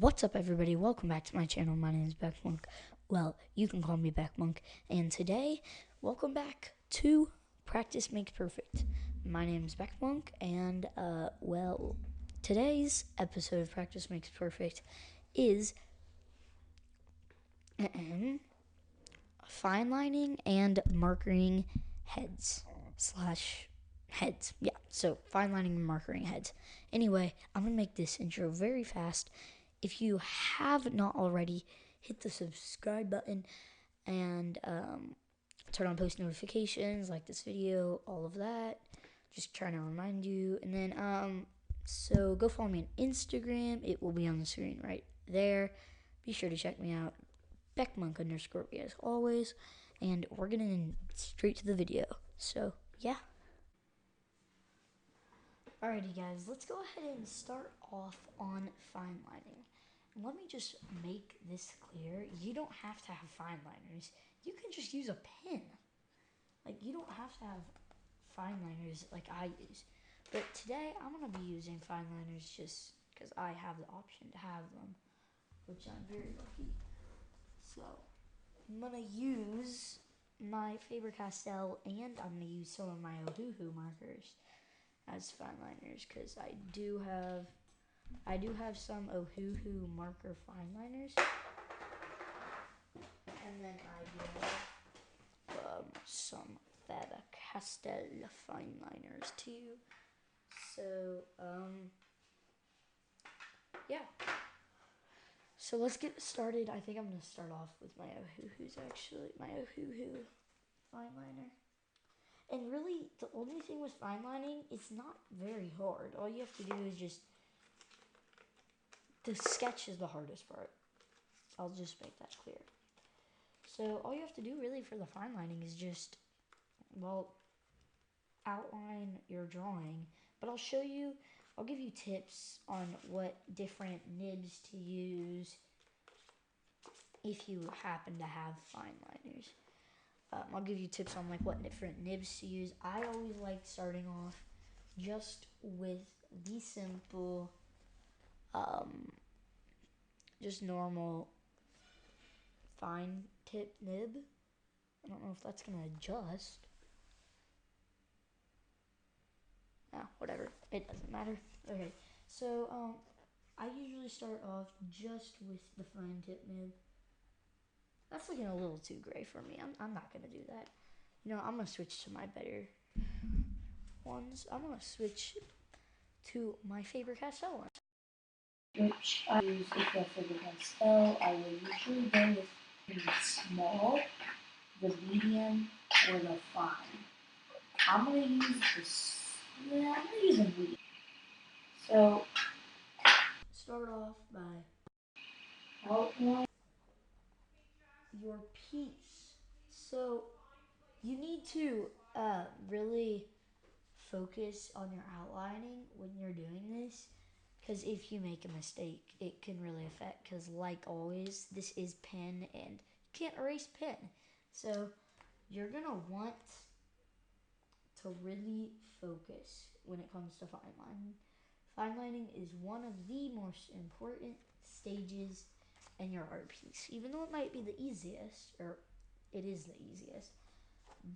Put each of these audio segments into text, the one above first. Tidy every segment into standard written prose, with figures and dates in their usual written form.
What's up, everybody? Welcome back to my channel. My name is Beckmonk. Well, you can call me Beckmonk. And today, welcome back to Practice Makes Perfect. My name is Beckmonk, and today's episode of Practice Makes Perfect is fine lining and markering heads. Yeah, so fine lining and markering heads. Anyway, I'm going to make this intro very fast. If you have not already, hit the subscribe button and turn on post notifications, like this video, all of that. Just trying to remind you. And then, so go follow me on Instagram. It will be on the screen right there. Be sure to check me out, Beckmonk_, as always. And we're getting straight to the video. So, yeah. Alrighty guys, let's go ahead and start off on fine lining. And let me just make this clear. You don't have to have fine liners. You can just use a pen. Like, you don't have to have fine liners like I use. But today, I'm going to be using fine liners just because I have the option to have them, which I'm very lucky. So, I'm going to use my Faber-Castell, and I'm going to use some of my Ohuhu markers as fine liners, because I do have some Ohuhu marker fine liners, and then I do have some Faber-Castell fine liners too. So yeah. So let's get started. I think I'm gonna start off with my Ohuhus, actually. My Ohuhu fine liner. And really, the only thing with fine lining, it's not very hard. All you have to do is just, the sketch is the hardest part. I'll just make that clear. So all you have to do really for the fine lining is just, well, outline your drawing. But I'll give you tips on what different nibs to use if you happen to have fine liners. I'll give you tips on like what different nibs to use. I always like starting off just with the simple, just normal fine tip nib. I don't know if that's gonna adjust. Whatever. It doesn't matter. Okay, so I usually start off just with the fine tip nib. That's looking a little too gray for me. I'm not gonna do that. You know, I'm gonna switch to my better ones. I'm gonna switch to my Faber-Castell one, which I use with the Faber-Castell. I will usually go with the small, the medium, or the fine. I'm gonna use a medium. So start off by outline your piece. So you need to really focus on your outlining when you're doing this, because if you make a mistake, it can really affect, because like always, this is pen and you can't erase pen. So you're gonna want to really focus when it comes to fine lining. Fine lining is one of the most important stages in your art piece, even though it might be the easiest, or it is the easiest,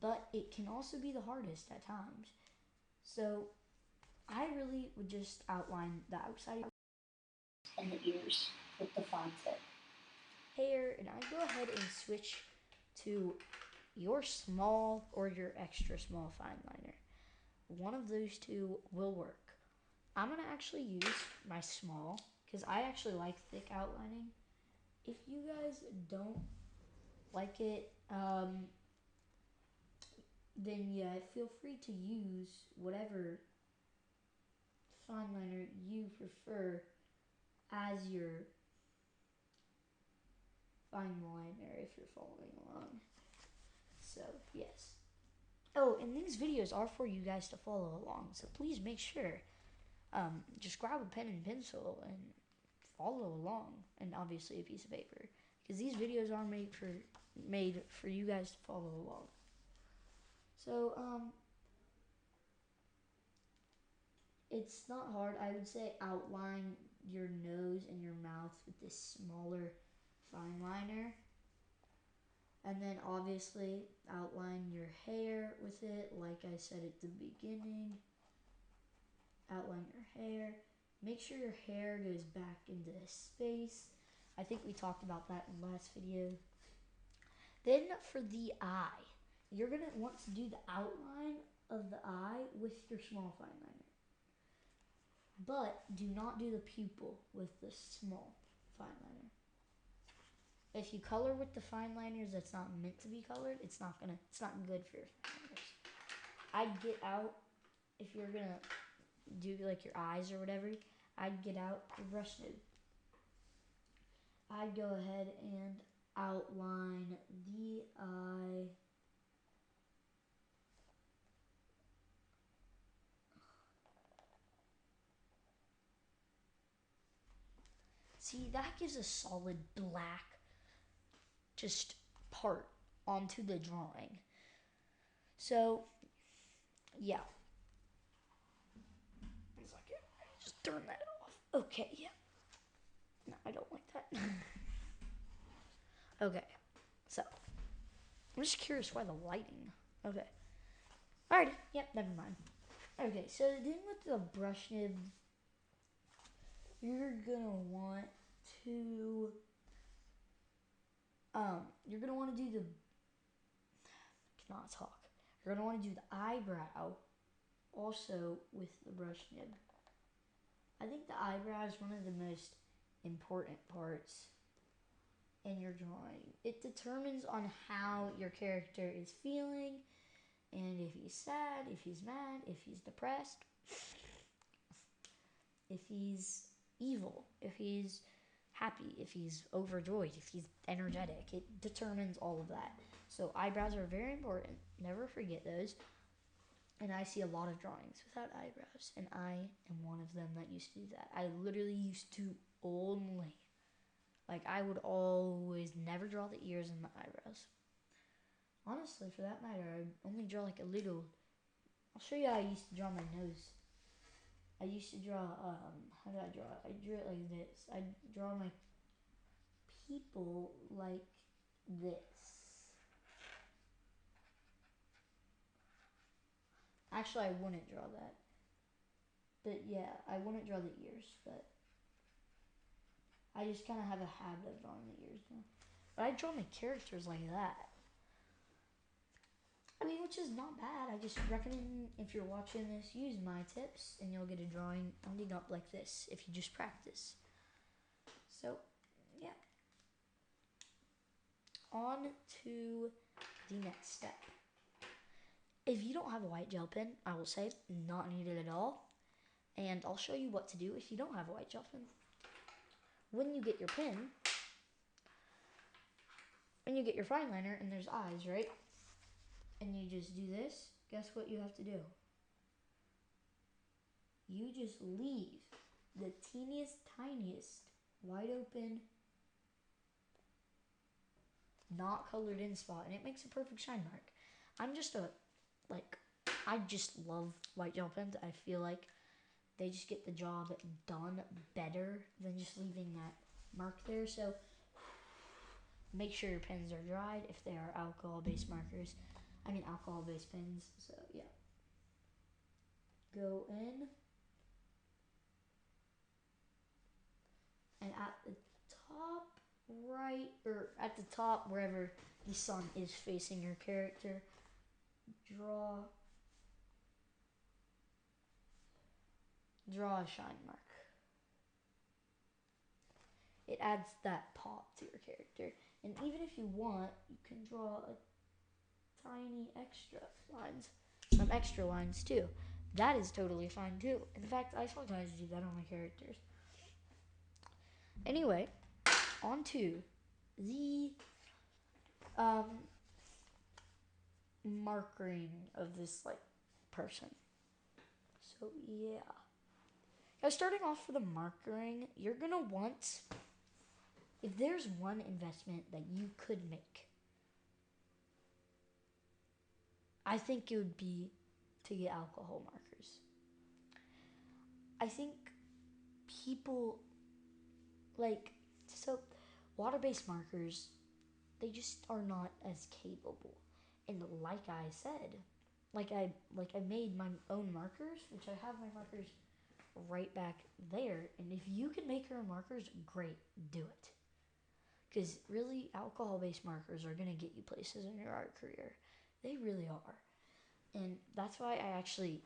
but it can also be the hardest at times. So I really would just outline the outside and the ears with the fine tip. Hair, and I go ahead and switch to your small or your extra small fine liner. One of those two will work. I'm gonna actually use my small because I actually like thick outlining. If you guys don't like it, then yeah, feel free to use whatever fine liner you prefer as your fine liner if you're following along. So yes. Oh, and these videos are for you guys to follow along, so please make sure, just grab a pen and pencil and follow along, and obviously a piece of paper, because these videos are made for you guys to follow along. So it's not hard. I would say outline your nose and your mouth with this smaller fine liner. And then obviously outline your hair with it, like I said at the beginning. Outline your hair. Make sure your hair goes back into space. I think we talked about that in the last video. Then for the eye, you're going to want to do the outline of the eye with your small fine liner. But do not do the pupil with the small fine liner. If you color with the fine liners that's not meant to be colored, it's not good for your fine liners. I'd get out, if you're gonna do like your eyes or whatever, I'd get out your brush nib. I'd go ahead and outline the eye. See, that gives a solid black just part onto the drawing. So, yeah. It's like, just turn that off. Okay, yeah. No, I don't like that. Okay, so I'm just curious why the lighting. Okay. Alrighty, yep, never mind. Okay, so then with the brush nib, you're gonna want to do the, cannot talk. You're gonna want to do the eyebrow also with the brush nib. I think the eyebrow is one of the most important parts in your drawing. It determines on how your character is feeling, and if he's sad, if he's mad, if he's depressed, if he's evil, if he's happy, if he's overjoyed, if he's energetic. It determines all of that. So eyebrows are very important. Never forget those. And I see a lot of drawings without eyebrows, and I am one of them that used to do that. I literally used to only, like, I would always never draw the ears and the eyebrows. Honestly, for that matter, I would only draw like a little. I'll show you how I used to draw my nose. I used to draw, how did I draw it? I drew it like this. I draw my people like this. Actually, I wouldn't draw that. But yeah, I wouldn't draw the ears, but I just kind of have a habit of drawing the ears now. But I draw my characters like that. I mean, which is not bad. I just recommend, if you're watching this, use my tips and you'll get a drawing ending up like this if you just practice. So, yeah. On to the next step. If you don't have a white gel pen, I will say not needed at all. And I'll show you what to do if you don't have a white gel pen. When you get your pen, when you get your fine liner and there's eyes, right? And you just do this, guess what you have to do? You just leave the teeniest, tiniest, wide open, not colored in spot, and it makes a perfect shine mark. I just love white gel pens. I feel like they just get the job done better than just leaving that mark there. So make sure your pens are dried if they are alcohol-based markers. Alcohol-based pens. So yeah. Go in. And at the top right, or at the top wherever the sun is facing your character, draw a shine mark. It adds that pop to your character. And even if you want, you can draw a tiny extra lines, some extra lines too. That is totally fine too. In fact, I sometimes do that on my characters. Anyway, on to the markering of this person. So yeah. Now starting off for the markering, you're gonna want, if there's one investment that you could make, I think it would be to get alcohol markers. I think people like, so water-based markers, they just are not as capable. And like I said, like I made my own markers, which I have my markers right back there. And if you can make your own markers, great, do it. Because really, alcohol-based markers are gonna get you places in your art career. They really are. And that's why I actually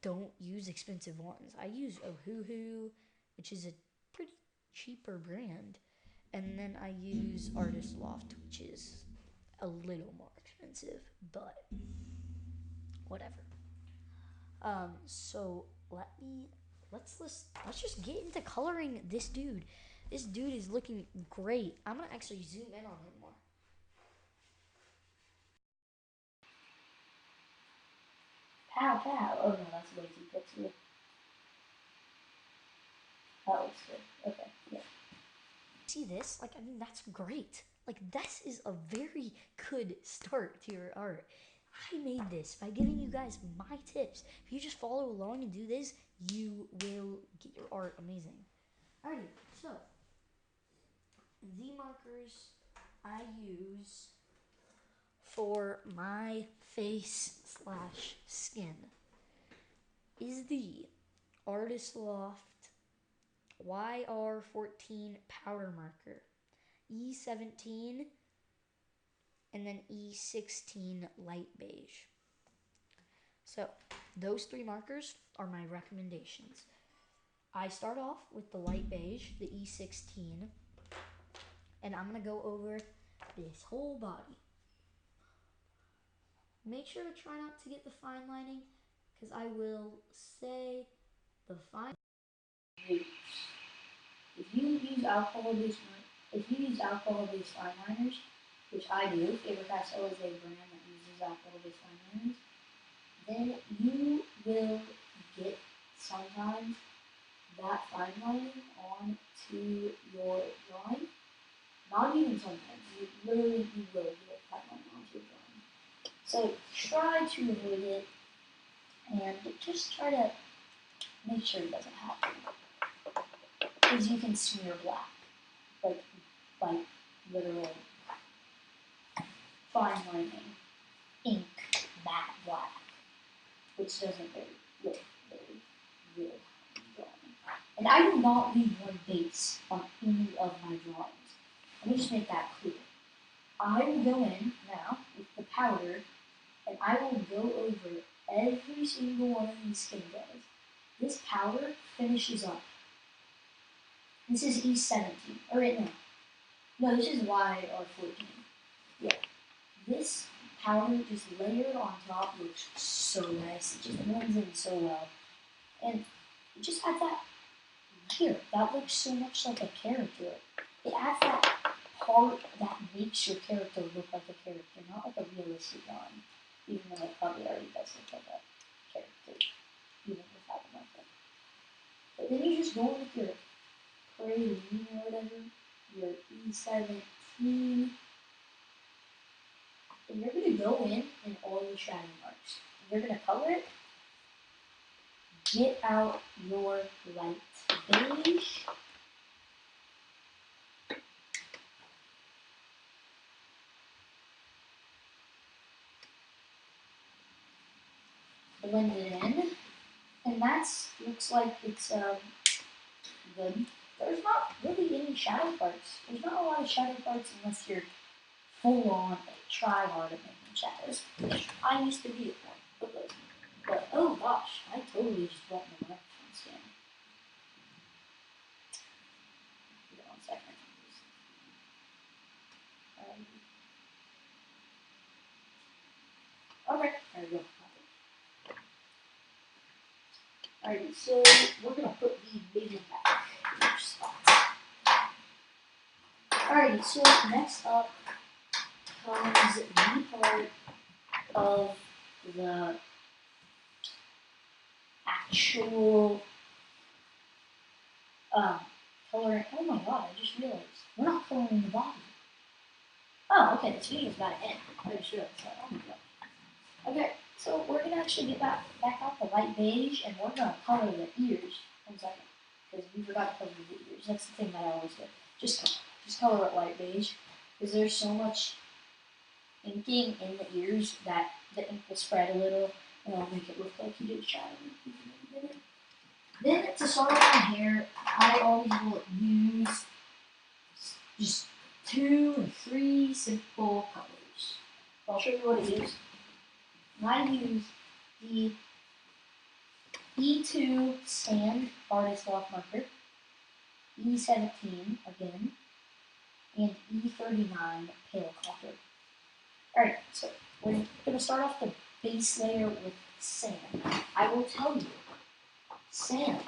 don't use expensive ones. I use Ohuhu, which is a pretty cheaper brand. And then I use Artist Loft, which is a little more expensive, but whatever. So let's just get into coloring this dude. This dude is looking great. I'm gonna actually zoom in on him more. Pow pow. Oh no, that's way too pixely. That looks good. Okay, yeah. See this? Like, I mean, that's great. Like, this is a very good start to your art. I made this by giving you guys my tips. If you just follow along and do this, you will get your art amazing. Alrighty, so the markers I use for my face slash skin is the Artist Loft YR14 powder marker, E17, and then E16 light beige. So those three markers are my recommendations. I start off with the light beige, the E16, and I'm gonna go over this whole body. Make sure to try not to get the fine lining, because I will say the fine. If you use alcohol-based fine liners, which I do, Faber-Castell is a brand that uses alcohol-based fine liners, then you will get sometimes that fine lining onto your drawing. Not even sometimes, you will get fine lining onto your drawing. So try to avoid it, and just try to make sure it doesn't happen. Because you can smear black, like literal fine lining, ink, matte black, which doesn't really drawing. And I do not leave one base on any of my drawings. Let me just make that clear. I will go in now with the powder, and I will go over every single one of these skin guys. This powder finishes up. This is E17. Or wait, no. No, this is YR14. Yeah. This powder just layered on top looks so nice. It just blends in so well. And it just adds that here. That looks so much like a character. It adds that part that makes your character look like a character, not like a realistic drawing. Even though it probably already does look like a character, even without the marker. But then you just go in with your praline or whatever, your E17, and you're going to go in all your shadow marks. You're going to color it. Get out your light beige. Blend it in. And that looks like it's good. There's not really any shadow parts. There's not a lot of shadow parts unless you're full on try hard at making shadows, which I used to be at one. But oh gosh, I totally just brought my microphone stand. Hold on 1 second. Okay, there we go. Alright, so we're gonna put the big back in their spot. Alright, so next up comes the part of the actual coloring. Oh my god, I just realized we're not coloring the body. Oh, okay, this video's about to end. I just realized that. Oh my god. Okay, so we're gonna actually get back out the light beige, and we're gonna color the ears. 1 second, because we forgot to color the ears. ears. That's the thing that I always do. Just color it light beige, because there's so much inking in the ears that the ink will spread a little, and it'll make it look like you did shiny. Then to start off my hair, I always will use just 2 or 3 simple colors. I'll show you what it is. And I use the EP.2 Sand Artist Lock Marker, E17 again, and E39 Pale Copper. Alright, so we're going to start off the base layer with sand. I will tell you, sand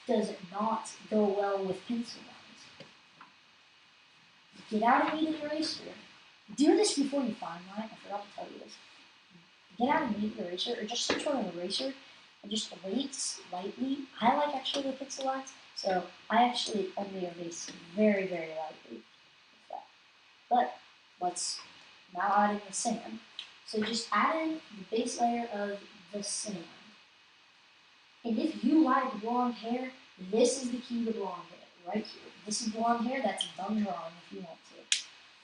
does not go well with pencil lines. Get out a needed eraser. Do this before you fine line. I forgot to tell you this. Get out a needed eraser, or just some sort of eraser, and just erase lightly. I like actually the pencil lines, so I actually only erase very, very lightly with that. But let's now add in the sand. So just add in the base layer of the sand. And if you like blonde hair, this is the key to blonde hair, right here. This is blonde hair, that's done drawing if you want to.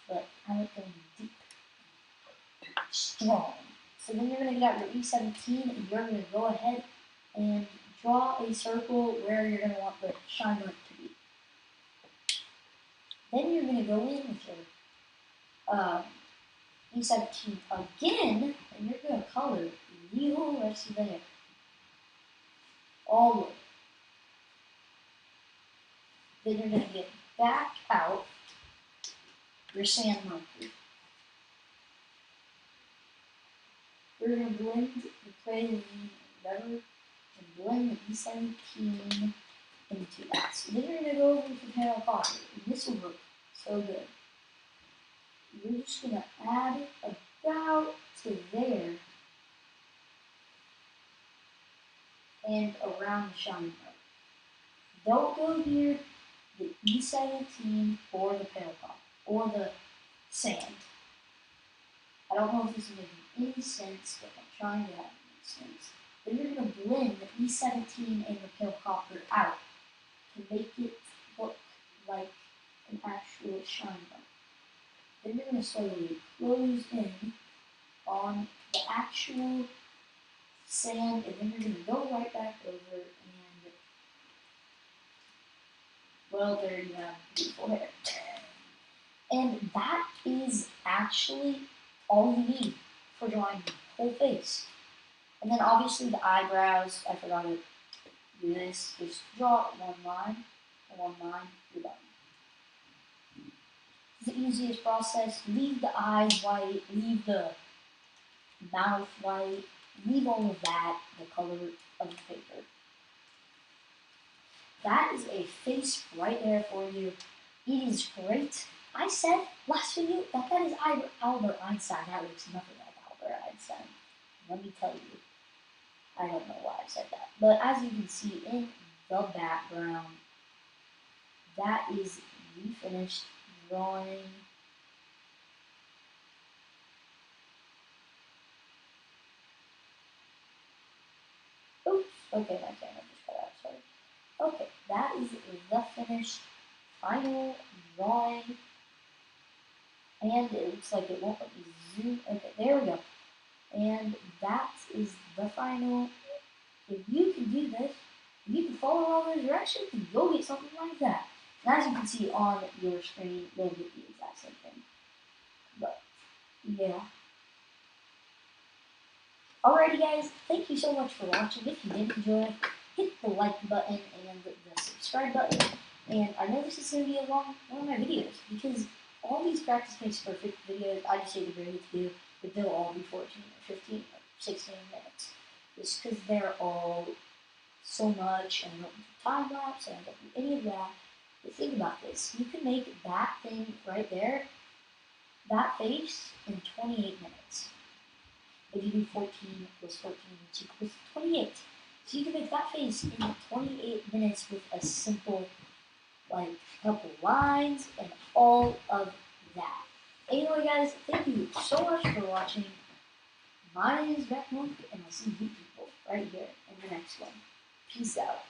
But I like going deep, strong. So then you're going to get out your E17 and you're going to go ahead and draw a circle where you're going to want the shine mark to be. Then you're going to go in with your E17 again, and you're going to color the whole rest of the hair. All the way. Then you're going to get back out your sand marker. We're going to blend the praline whatever and blend the E17 into that. So then you're going to go over with the pale copper, and this will look so good. You're just going to add about to there and around the shine mark. Don't go near the E17 or the pale copper or the sand. I don't know if this is making any sense, but I'm trying to have it make sense. Then you're going to blend the E17 and the pale copper out to make it look like an actual shine mark. Then you're going to slowly close in on the actual sand, and then you're going to go right back over and, well, there you have beautiful hair. And that is actually all you need for drawing the whole face. And then obviously the eyebrows, I forgot to do this, just draw one line, you're done. It's the easiest process. Leave the eyes white, leave the mouth white, leave all of that the color of the paper. That is a face right there for you. It is great. I said last video that is Albert Einstein. That looks nothing like Albert Einstein. Let me tell you. I don't know why I said that. But as you can see in the background, that is the finished drawing. Oops. Okay, my camera just cut out. Sorry. Okay, that is the finished final drawing. And it looks like it won't let me zoom. Okay, there we go. And that is the final. If you can do this, if you can follow all those directions, you'll get something like that. And as you can see on your screen, you'll get the exact same thing. But, yeah. Alrighty guys, thank you so much for watching. If you did enjoy, hit the like button and the subscribe button. And I know this is going to be a long one of my videos, because all these practice makes perfect videos, I just say the greatest to do, but they'll all be 14 or 15 or 16 minutes. Just because they're all so much, and I don't do time lapse, and I don't do any of that. But think about this. You can make that thing right there, that face, in 28 minutes. If you do 14 plus 14 equals 28. So you can make that face in 28 minutes with a simple, like, couple lines and all of that. Anyway guys, thank you so much for watching. My name is Beck Monk, and I'll see you people right here in the next one. Peace out.